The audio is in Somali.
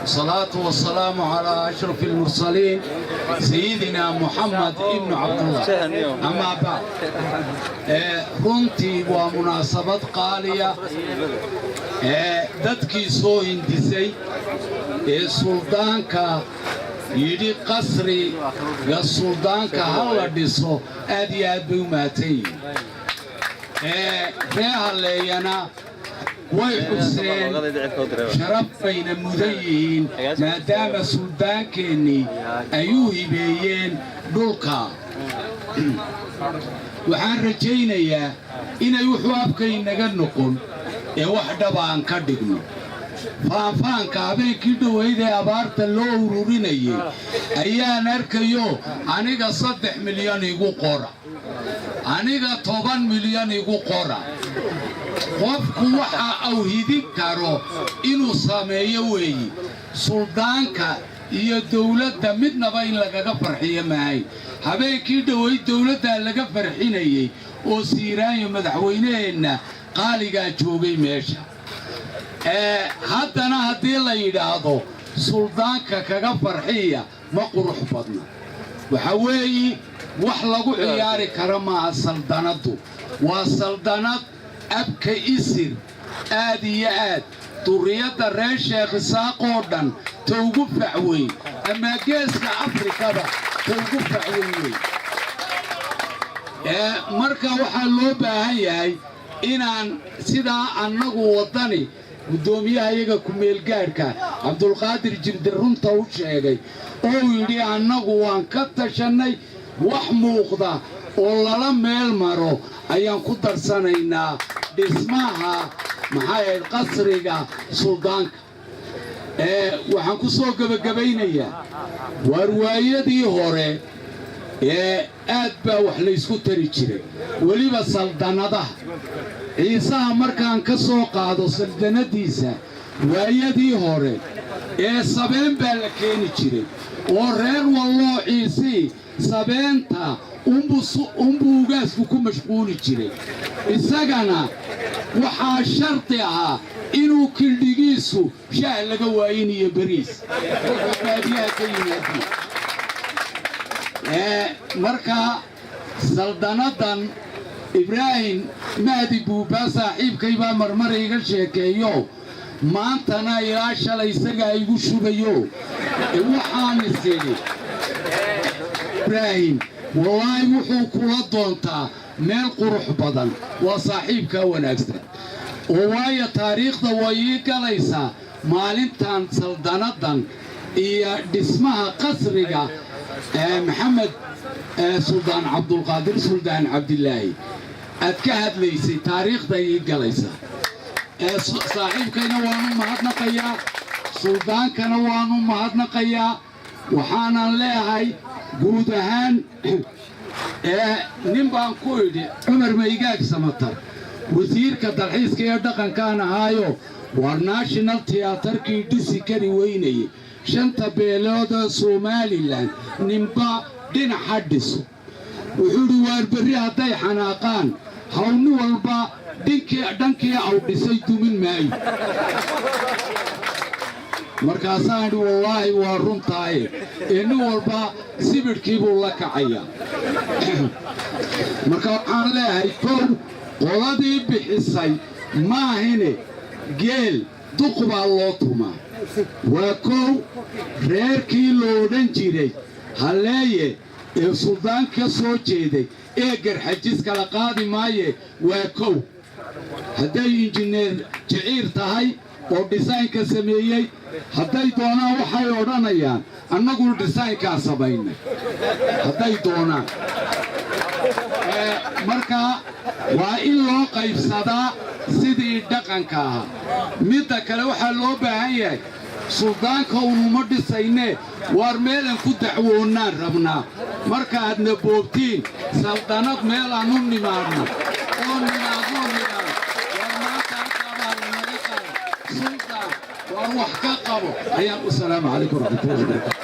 الصلاة والسلام على أشرف المرسلين سيدنا محمد ابن عبد الله. أما بعد runtii waa munaasabad qaaliya dadkii soo hindisay suldaanka yidhi qasriga suldaanka ha la dhiso aad iyo aad bay u mahadsan yihiin ree halleeyana way xuseen sharaf bayna mudan yihiin maadaama suldaankeenii ay u hibeeyeen dhulka. waxaan rajaynayaa inay wuxuu afkaynaga noqon ee wax dhaba aan ka dhigno. faanfaanka habeenkii dhowayd ee abaarta loo ururinayay ayaan arkayo aniga 3 milyan igu qora, aniga 10 milyan igu qora. qofku waxa uu hidin karo inuu sameeyo weeye. suldaanka iyo dawladda midnaba in lagaga farxiyo maahay. habeenkii dhowayd dawladda laga farxinayay oo siiraanyo madaxweynaheenna qaaligaa joogay meesha. haddana haddii la yidhaahdo suldaanka kaga farxiya ma qurux badna. waxa weeye wax lagu ciyaari kara maaha. saldanaddu waa saldanad abka isir aad iyo aad duriyadda reer sheekh isaaq oo dhan ta ugu facweyn ama geeska afrikaba ta ugu facweyn wey. marka waxaa loo baahan yahay inaan sidaa annagu waddani guddoomiyaha iyaga ku-meelgaadhka cabdulqaadir jirde runta u sheegay oo yidhi annagu waan ka tashannay wax muuqda oo lala meel maro ayaan ku darsanaynaa dhismaha qasriga suldaanka. waxaan ku soo gebagabaynayaa waarwaayadii hore aad baa wax laysku tari jiray, weliba saldanadaha. ciisaha markaan ka soo qaado saldanadiisa waayadii hore sabeen baa la keeni jiray oo reer walloo ciisii sabeenta unbuu ugaasku ku mashquuli jiray. isagana waxaa shardi ahaa inuu kildhigiisu shaah laga waayin iyo bariis baadiyaha ka yimaadeen. marka saldanadan ibraahim mahdi buubaa saaxiibkay baa marmar iga sheekeeyo maantana ilaa shalay isagaa igu shubayo. waxaan isidhi ibraahim wallaahi wuxuu kula doontaa meel qurux badan, waa saaxiibkaa wanaagsan. oo waayo taariikhda way ii galaysaa maalintan saldanadan iyo dhismaha qasriga maxamed suldaan cabdulqaadir suldaan cabdilaahi aad ka hadlaysay taariikhda ii galaysaa. saaxiibkayna waanu mahadnaqayaa, suldaankana waanu mahadnaqayaa. waxaanan leeyahay guud ahaan nin baan ku idhi cumar maygaag samatar wasiirka dalxiiska ee dhaqankaan ahaayo waa national tiyaatarkii dhisi kari weynayay 5 beelooda somalilan ninba dhinaca dhiso. wuxuu idhi waar berri hadday xanaaqaan hawni walba dhankii aw dhisay dumin maayo. markaasaan idhi wallaahi waa runtaaye nin walba sibidhkii buu la kacayaa. marka waxaan leeyahay kow qoladii bixisay maahine geel duq baa loo tumaa. waa kow reerkii lo odhan jiray halleeye ee suldaan ka soo jeeday ee garxajis kala qaadi maaye waa kow. hadday injineer jiciir tahay oo dhisaynka sameeyey hadday doonaan waxay odhanayaan annagu dhisaynkaa samaynay hadday doonaan. marka waa in loo qaybsadaa sidii dhaqanka ahaa. midda kale waxaa loo baahan yahay suldaanka unuma dhisaynee waar meelan ku dacwoonnaan rabnaa. marka aadna boobtiin saldanad meelaan u nimaadno oo nimaadno waar maanta halkaabaa lanaga qabo suldaan waar wax ka qabo ayaan. wasalaamu calaykum waraxmatullahi wabarakatu.